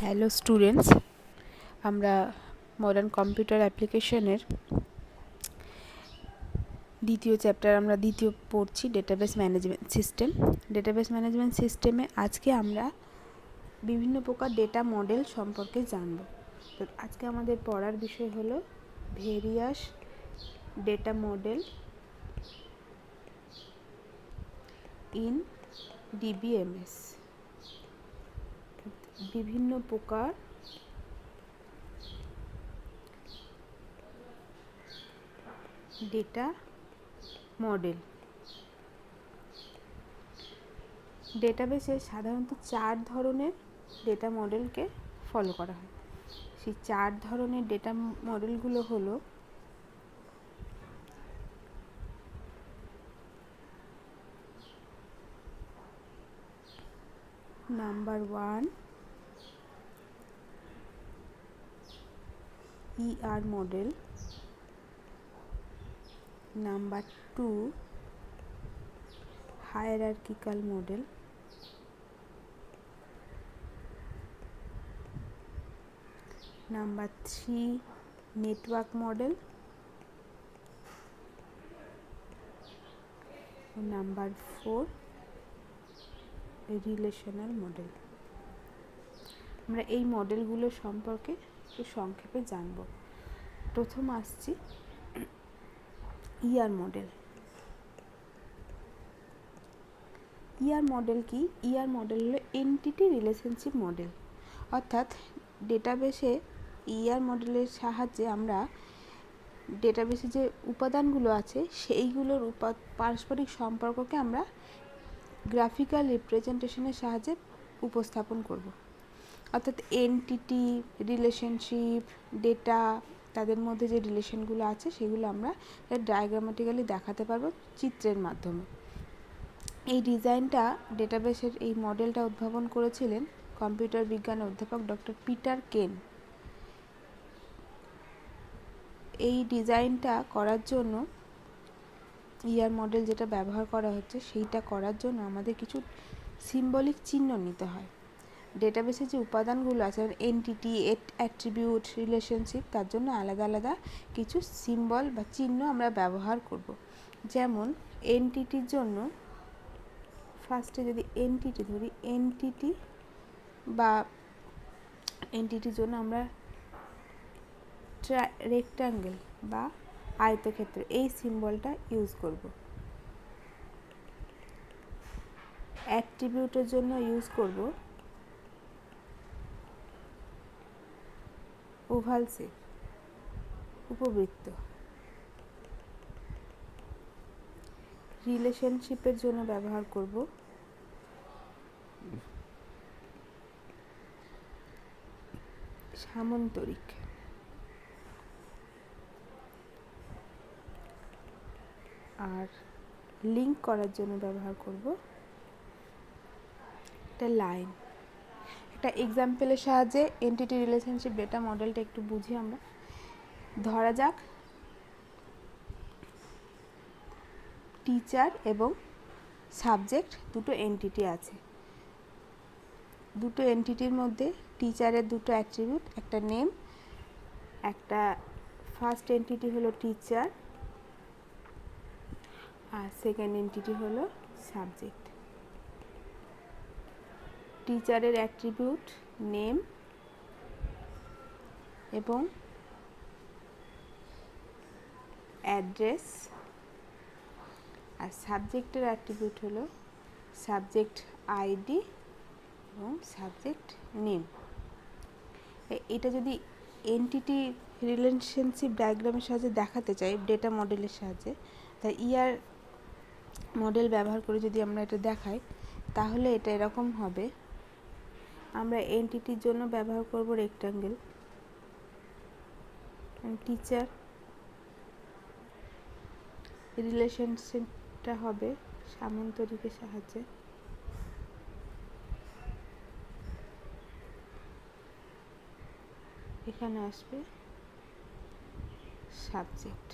Hello students, আমরা modern computer অ্যাপ্লিকেশনের দ্বিতীয় পড়ছি database management system. Database management সিস্টেমে আজকে আমরা বিভিন্ন প্রকার ডেটা মডেল সম্পর্কে জানব। তো আজকে আমাদের পড়ার বিষয় হলো various data model in DBMS. বিভিন্ন প্রকার ডেটা মডেল। ডেটাবেসে সাধারণত 4 ধরনের ডেটা মডেলকে ফলো করা হয়। সেই 4 ধরনের ডেটা মডেলগুলো হলো number 1 ER model, number 2 hierarchical model, number 3 network model, number 4 relational model. আমরা এই মডেলগুলো সম্পর্কে একটু সংক্ষেপে জানব। প্রথম আসছি ER মডেল। ER মডেল কি? ER মডেল হলো এন্টিটি রিলেশনশিপ মডেল। অর্থাৎ ডেটাবেসে ER মডেলের সাহায্যে আমরা ডেটাবেসে যে উপাদানগুলো আছে সেইগুলোর পারস্পরিক সম্পর্ককে আমরা গ্রাফিক্যাল রিপ্রেজেন্টেশনের সাহায্যে উপস্থাপন করব। অর্থাৎ এন্টিটি, রিলেশনশিপ, ডেটা, তাদের মধ্যে যে রিলেশনগুলো আছে সেগুলো আমরা ডায়াগ্রামেটিক্যালি দেখাতে পারবো চিত্রের মাধ্যমে। এই ডিজাইনটা ডেটাবেসের এই মডেলটা উদ্ভাবন করেছিলেন কম্পিউটার বিজ্ঞান অধ্যাপক ডক্টর পিটার কেন। এই ডিজাইনটা করার জন্য ER মডেল যেটা ব্যবহার করা হচ্ছে সেইটা করার জন্য আমাদের কিছু সিম্বলিক চিহ্ন নিতে হয়। ডেটাবেসে যে উপাদানগুলো আছে এন্টিটি, অ্যাট্রিবিউট, রিলেশনশিপ, তার জন্য আলাদা আলাদা কিছু সিম্বল বা চিহ্ন আমরা ব্যবহার করব। যেমন এন্টিটির জন্য ফার্স্টে যদি এন্টিটি ধরি, এন্টিটির জন্য আমরা রেক্ট্যাঙ্গেল বা আয়তক্ষেত্র এই সিম্বলটা ইউজ করব। অ্যাট্রিবিউটের জন্য ইউজ করব ওভাল শেপ, উপবৃত্ত। রিলেশনশিপের জন্য ব্যবহার করব সামান্তরিক। আর লিঙ্ক করার জন্য ব্যবহার করব একটা লাইন। একটা এক্সাম্পলের সাহায্যে এন্টিটি রিলেশনশিপ ডেটা মডেলটা একটু বুঝি আমরা। ধরা যাক টিচার এবং সাবজেক্ট দুটো এন্টিটি আছে। দুটো এন্টিটির মধ্যে টিচারের দুটো অ্যাট্রিবিউট, একটা নেম, একটা ফার্স্ট এন্টিটি হলো টিচার আর সেকেন্ড এন্টিটি হলো সাবজেক্ট। টিচারের অ্যাট্রিবিউট নেম এবং অ্যাড্রেস, আর সাবজেক্টের অ্যাট্রিবিউট হলো সাবজেক্ট আইডি এবং সাবজেক্ট নেম। এটা যদি এন্টিটি রিলেশনশিপ ডায়াগ্রামের সাহায্যে দেখাতে চাই ডেটা মডেলের সাহায্যে, তাই ER মডেল ব্যবহার করে যদি আমরা এটা দেখাই তাহলে এটা এরকম হবে। আমরা এন্টিটির জন্য ব্যবহার করব রেক্ট্যাঙ্গেল, টিচার রিলেশনশিপটা হবে সামান্তরিকের সাহায্যে। এখানে আসবে সাবজেক্ট।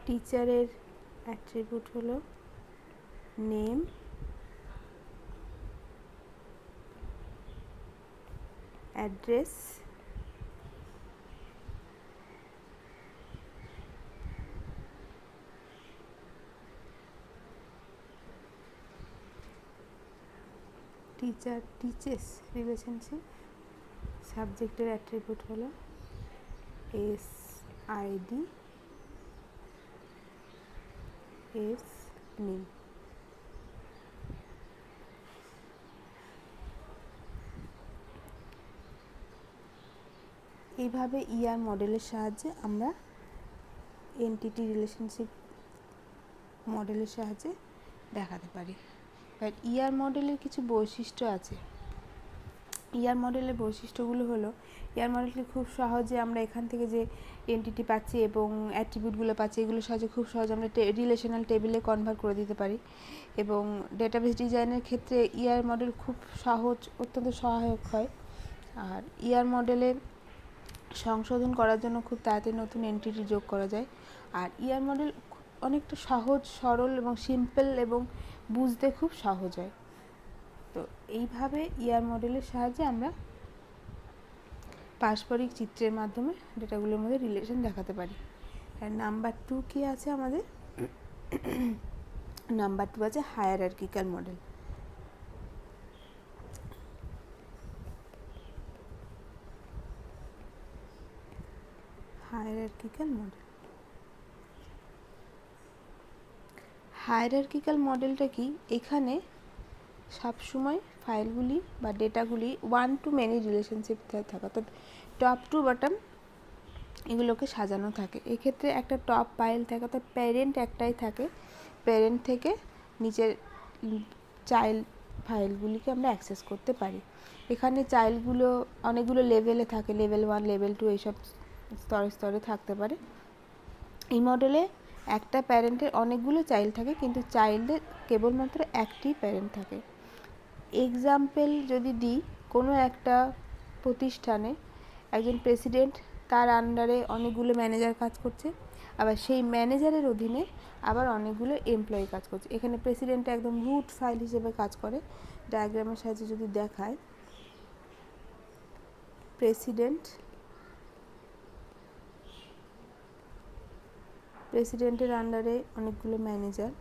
টিচারের অ্যাট্রিবিউট হলো name, address, teacher teaches relationship, সাবজেক্টের অ্যাট্রিবিউট হলো এস আইডি, এস নেম। এইভাবে ইআর মডেলের সাহায্যে আমরা এন্টিটি রিলেশনশিপ মডেলের সাহায্যে দেখাতে পারি। বাট ইআর মডেলের কিছু বৈশিষ্ট্য আছে। ইআর মডেলের বৈশিষ্ট্যগুলো হলো, ইআর মডেলটি খুব সহজে আমরা এখান থেকে যে এন্টিটি পাচ্ছি এবং অ্যাট্রিবিউটগুলো পাচ্ছি, এগুলোর সাহায্যে খুব সহজে আমরা রিলেশনাল টেবিলে কনভার্ট করে দিতে পারি। এবং ডেটাবেস ডিজাইনের ক্ষেত্রে ইআর মডেল খুব সহজ, অত্যন্ত সহায়ক হয়। আর ইআর মডেলে সংশোধন করার জন্য খুব তাড়াতাড়ি নতুন এন্টিটি যোগ করা যায়। আর ইআর মডেল অনেকটা সহজ, সরল এবং সিম্পল এবং বুঝতে খুব সহজ হয়। তো এইভাবে ইআর মডেলের সাহায্যে আমরা পারস্পরিক চিত্রের মাধ্যমে ডেটাগুলোর মধ্যে রিলেশন দেখাতে পারি। আর নাম্বার 2 কি আছে আমাদের? নাম্বার 2 আছে hierarchical model. Hierarchical model, hierarchical মডেলটা কি? এখানে সবসময় ফাইলগুলি বা ডেটাগুলি ওয়ান টু মেনি রিলেশনশিপ থাকে, অর্থাৎ টপ টু বটম এগুলোকে সাজানো থাকে। এক্ষেত্রে একটা টপ ফাইল থাকে, অর্থাৎ প্যারেন্ট একটাই থাকে, প্যারেন্ট থেকে নিচের চাইল্ড ফাইলগুলিকে আমরা অ্যাক্সেস করতে পারি। এখানে চাইল্ডগুলো অনেকগুলো লেভেলে থাকে, লেভেল 1, লেভেল 2 এইসব স্তরে স্তরে থাকতে পারে। এই মডেলে একটা প্যারেন্টের অনেকগুলো চাইল্ড থাকে, কিন্তু চাইল্ডের কেবলমাত্র একটি প্যারেন্ট থাকে। এক্সাম্পল যদি দিই, কোনো একটা প্রতিষ্ঠানে একজন প্রেসিডেন্ট, তার আন্ডারে অনেকগুলো ম্যানেজার কাজ করছে, আবার সেই ম্যানেজারের অধীনে আবার অনেকগুলো এমপ্লয়ি কাজ করছে। এখানে প্রেসিডেন্ট একদম রুট ফাইল হিসেবে কাজ করে। ডায়াগ্রামের সাহায্যে যদি দেখায়, প্রেসিডেন্টের আন্ডারে অনেকগুলো ম্যানেজার,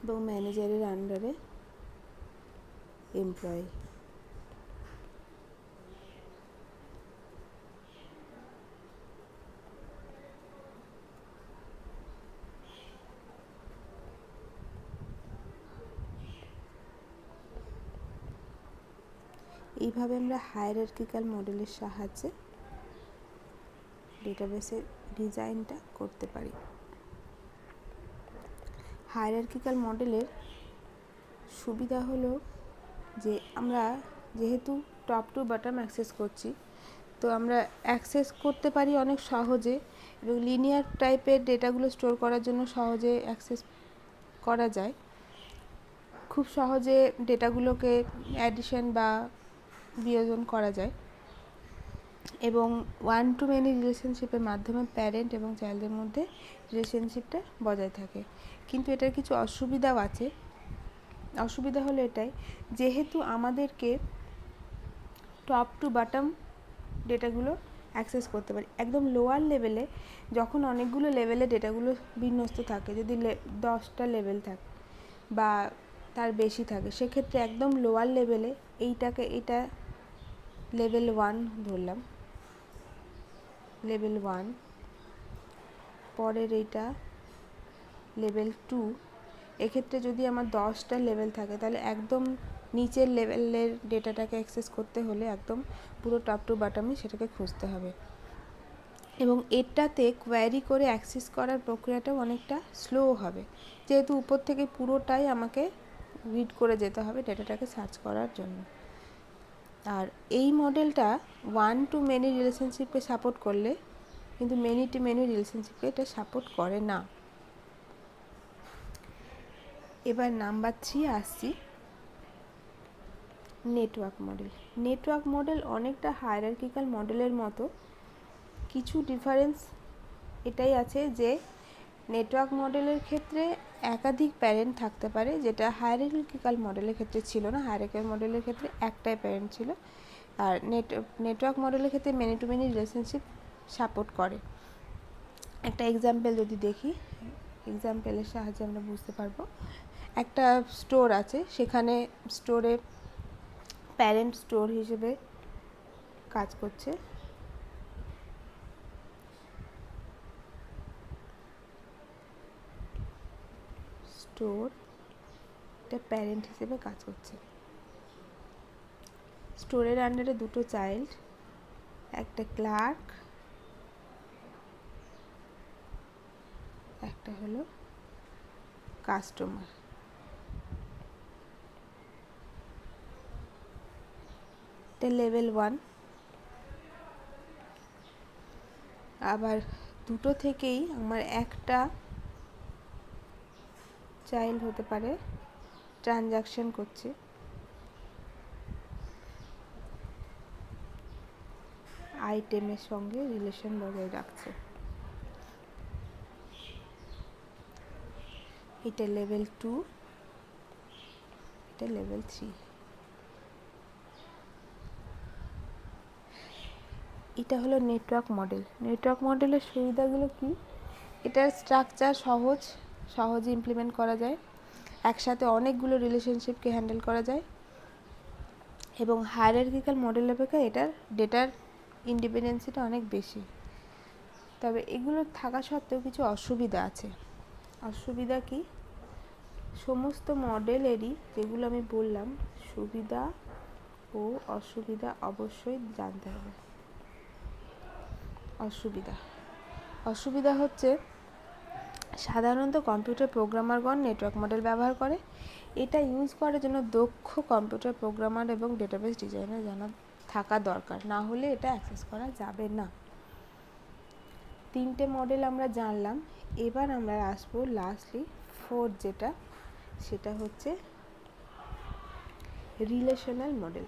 এবং ম্যানেজারের আন্ডারে এমপ্লয়ি। এইভাবে আমরা হায়ারার্কিক্যাল মডেলের সাহায্যে ডেটাবেসের ডিজাইনটা করতে পারি। হায়ারার্কিক্যাল মডেলের সুবিধা হলো যে আমরা যেহেতু টপ টু বটম অ্যাক্সেস করছি, তো আমরা অ্যাক্সেস করতে পারি অনেক সহজে, এবং লিনিয়ার টাইপের ডেটাগুলো স্টোর করার জন্য সহজে অ্যাক্সেস করা যায়। খুব সহজে ডেটাগুলোকে অ্যাডিশন বা বিয়োজন করা যায়, এবং ওয়ান টু মেনি রিলেশনশিপের মাধ্যমে প্যারেন্ট এবং চাইল্ডের মধ্যে রিলেশনশিপটা বজায় থাকে। কিন্তু এটার কিছু অসুবিধাও আছে। অসুবিধা হলো এটাই, যেহেতু আমাদেরকে টপ টু বটম ডেটাগুলো অ্যাক্সেস করতে পারি, একদম লোয়ার লেভেলে যখন অনেকগুলো লেভেলে ডেটাগুলো বিন্যস্ত থাকে, যদি 10টা লেভেল থাকে বা তার বেশি থাকে, সেক্ষেত্রে একদম লোয়ার লেভেলে এটা লেভেল 1 ধরলাম, লেভেল 1, পরের এইটা লেভেল 2। এক্ষেত্রে যদি আমার 10টা লেভেল থাকে, তাহলে একদম নিচের লেভেলের ডেটাটাকে অ্যাক্সেস করতে হলে একদম পুরো টপ টু বটমই সেটাকে খুঁজতে হবে, এবং এটাতে কোয়ারি করে অ্যাক্সেস করার প্রক্রিয়াটাও অনেকটা স্লো হবে, যেহেতু উপর থেকে পুরোটাই আমাকে রিড করে যেতে হবে ডেটাটাকে সার্চ করার জন্য। আর এই মডেলটা ওয়ান টু মেনি রিলেশনশিপকে সাপোর্ট করলে কিন্তু মেনি টু মেনি রিলেশনশিপকে এটা সাপোর্ট করে না। এবার নাম্বার 3 আসছি, নেটওয়ার্ক মডেল। নেটওয়ার্ক মডেল অনেকটা হায়ারার্কিক্যাল মডেলের মতো, কিছু ডিফারেন্স এটাই আছে যে নেটওয়ার্ক মডেলের ক্ষেত্রে একাধিক প্যারেন্ট থাকতে পারে, যেটা হায়ারার্কিক্যাল মডেলের ক্ষেত্রে ছিল না। হায়ারার্কিক্যাল মডেলের ক্ষেত্রে একটাই প্যারেন্ট ছিল, আর নেটওয়ার্ক মডেলের ক্ষেত্রে many two many relationship support করে। একটা এক্সাম্পল যদি দেখি, এক্সাম্পলের সাহায্যে আমরা বুঝতে পারবো। একটা স্টোর আছে, সেখানে স্টোরে প্যারেন্ট স্টোর হিসেবে কাজ করছে, স্টোর একটা প্যারেন্ট হিসেবে কাজ করছে। স্টোরের আন্ডারে দুটো চাইল্ড, একটা ক্লার্ক, একটা হলো কাস্টমার। এটা লেভেল 1। আবার দুটো থেকেই আমার একটা চাইল্ড হতে পারে ট্রানজাকশন করছে, আইটেমের সঙ্গে রিলেশন বজায় রাখছে। এটা লেভেল 2, এটা লেভেল 3। এটা হলো নেটওয়ার্ক মডেল। নেটওয়ার্ক মডেলের সুবিধাগুলো কি? এটার স্ট্রাকচার সহজে ইমপ্লিমেন্ট করা যায়, একসাথে অনেকগুলো রিলেশনশিপকে হ্যান্ডেল করা যায়, এবং হায়ারার্কিক্যাল মডেল অপেক্ষা এটার ডেটার ইন্ডিপেন্ডেন্সিটা অনেক বেশি। তবে এগুলো থাকা সত্ত্বেও কিছু অসুবিধা আছে। অসুবিধা কি? সমস্ত মডেলেরই যেগুলো আমি বললাম সুবিধা ও অসুবিধা অবশ্যই জানতে হবে। অসুবিধা হচ্ছে সাধারণত কম্পিউটার প্রোগ্রামারগণ নেটওয়ার্ক মডেল ব্যবহার করে। এটা ইউজ করার জন্য দক্ষ কম্পিউটার প্রোগ্রামার এবং ডেটাবেস ডিজাইনার জানা থাকা দরকার, না হলে এটা অ্যাক্সেস করা যাবে না। 3টে মডেল আমরা জানলাম। এবার আমরা আসবো লাস্টলি 4, সেটা হচ্ছে রিলেশনাল মডেল।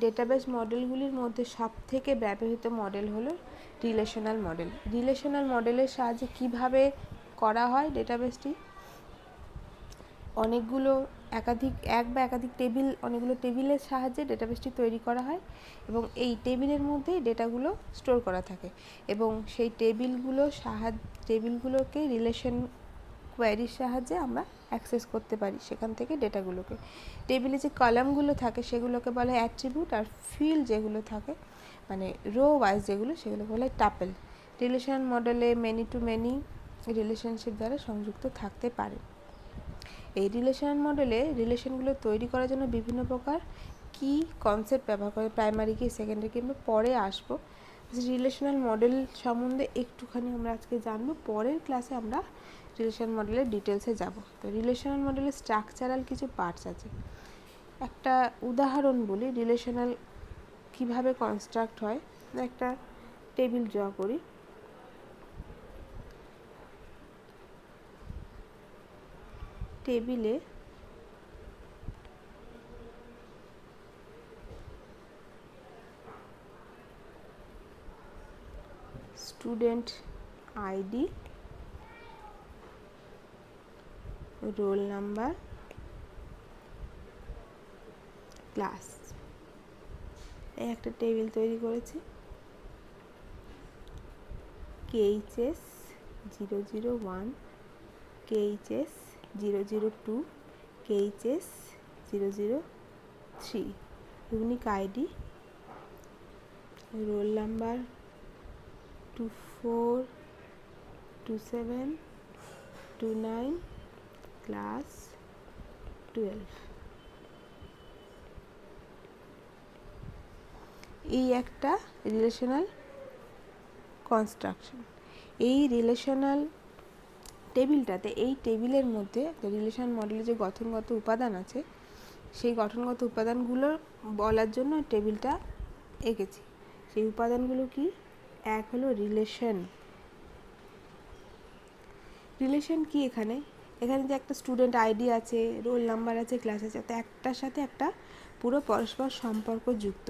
ডেটাবেস মডেলগুলির মধ্যে সবথেকে ব্যবহৃত মডেল হলো রিলেশনাল মডেল। রিলেশনাল মডেলের সাহায্যে কিভাবে করা হয় ডেটাবেসটি? অনেকগুলো টেবিলের সাহায্যে ডেটাবেসটি তৈরি করা হয়, এবং এই টেবিলের মধ্যেই ডেটাগুলো স্টোর করা থাকে, এবং সেই টেবিলগুলোকে রিলেশন কোয়ারির সাহায্যে আমরা অ্যাক্সেস করতে পারি সেখান থেকে ডেটাগুলোকে। টেবিলে যে কলামগুলো থাকে সেগুলোকে বলা হয় অ্যাট্রিবিউট, আর ফিল্ড যেগুলো থাকে মানে রো ওয়াইজ সেগুলোকে বলা হয় টাপেল। রিলেশনাল মডেলে মেনি টু মেনি রিলেশনশিপ দ্বারা সংযুক্ত থাকতে পারে। এই রিলেশনাল মডেলে রিলেশনগুলো তৈরি করার জন্য বিভিন্ন প্রকার কি কনসেপ্ট ব্যবহার করে, প্রাইমারি কি সেকেন্ডারি কি আমরা পরে আসবো। রিলেশনাল মডেল সম্বন্ধে একটুখানি আমরা আজকে জানবো, পরের ক্লাসে আমরা রিলেশনাল মডেলের ডিটেলসে যাব। তো রিলেশনাল মডেলের স্ট্রাকচারাল কিছু পার্টস আছে। একটা উদাহরণ বলি, রিলেশনাল কিভাবে কনস্ট্রাক্ট হয়। একটা টেবিল ড্র করি। টেবিলে student ID, roll number, class, এই একটা টেবিল তৈরি করেছি। KHS 001, KHS 002, KHS 003, unique ID, role number 24, 27, 29, class 12। এই একটা রিলেশনাল কনস্ট্রাকশন। এই রিলেশনাল টেবিলটাতে, এই টেবিলের মধ্যে রিলেশনাল মডেলের যে গঠনগত উপাদান আছে সেই গঠনগত উপাদানগুলো বলার জন্য টেবিলটা এঁকেছি। সেই উপাদানগুলো কি? এক হলো রিলেশন। রিলেশন কি? এখানে যে একটা স্টুডেন্ট আইডি আছে, রোল নাম্বার আছে, ক্লাস আছে, তো একটার সাথে একটা পুরো পরস্পর সম্পর্ক যুক্ত।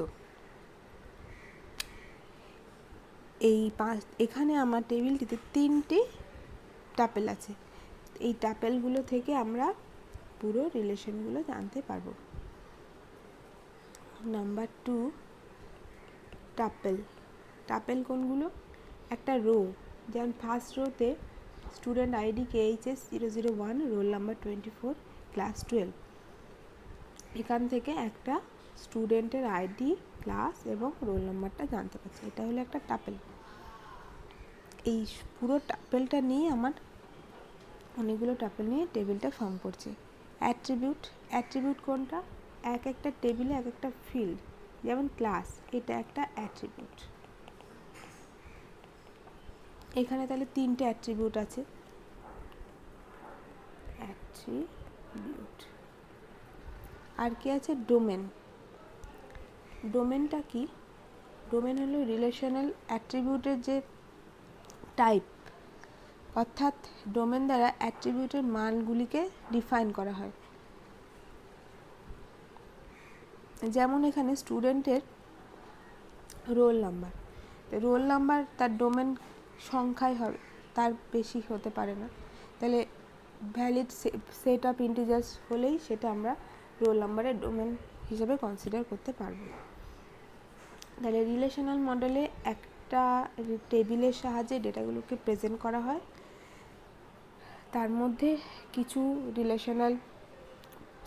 এখানে আমার টেবিলটিতে 3টি টাপেল আছে। এই টাপেলগুলো থেকে আমরা পুরো রিলেশনগুলো জানতে পারবো। নাম্বার 2, টাপেল কোনগুলো? একটা রো, যেমন ফার্স্ট রোতে student ID KHS001, roll number 24, class 12। এখান থেকে একটা স্টুডেন্টের আইডি, ক্লাস এবং রোল নাম্বারটা জানতে পারছি। এটা হলো একটা টাপেল। এই পুরো টাপেলটা নিয়ে আমার অনেকগুলো টাপেল নিয়ে টেবিলটা ফর্ম করছে। অ্যাট্রিবিউট কোনটা? একটা টেবিলে এক একটা ফিল্ড, যেমন ক্লাস, এটা একটা অ্যাট্রিবিউট। এখানে তাহলে 3টে অ্যাট্রিবিউট আছে। আর কি আছে? ডোমেনটা কি? ডোমেন হলো রিলেশনাল অ্যাট্রিবিউটের যে টাইপ, অর্থাৎ ডোমেন দ্বারা অ্যাট্রিবিউটের মানগুলিকে ডিফাইন করা হয়। যেমন এখানে স্টুডেন্টের রোল নাম্বার তার ডোমেন সংখ্যায় হবে, তার বেশি হতে পারে না। তাহলে ভ্যালিড সেট অফ ইন্টিজার্স হলেই সেটা আমরা রোল নাম্বারের ডোমেন হিসেবে কনসিডার করতে পারবো। তাহলে রিলেশনাল মডেলে একটা টেবিলের সাহায্যে ডেটাগুলোকে প্রেজেন্ট করা হয়। তার মধ্যে কিছু রিলেশনাল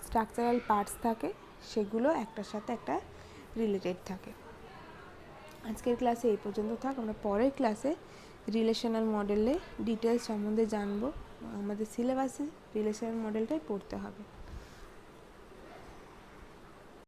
স্ট্রাকচারাল পার্টস থাকে, সেগুলো একটার সাথে একটা রিলেটেড থাকে। আজকের ক্লাসে এই পর্যন্ত থাক। আমরা পরের ক্লাসে রিলেশনাল মডেলে ডিটেলস সম্বন্ধে জানবো। আমাদের সিলেবাসে রিলেশনাল মডেলটাই পড়তে হবে।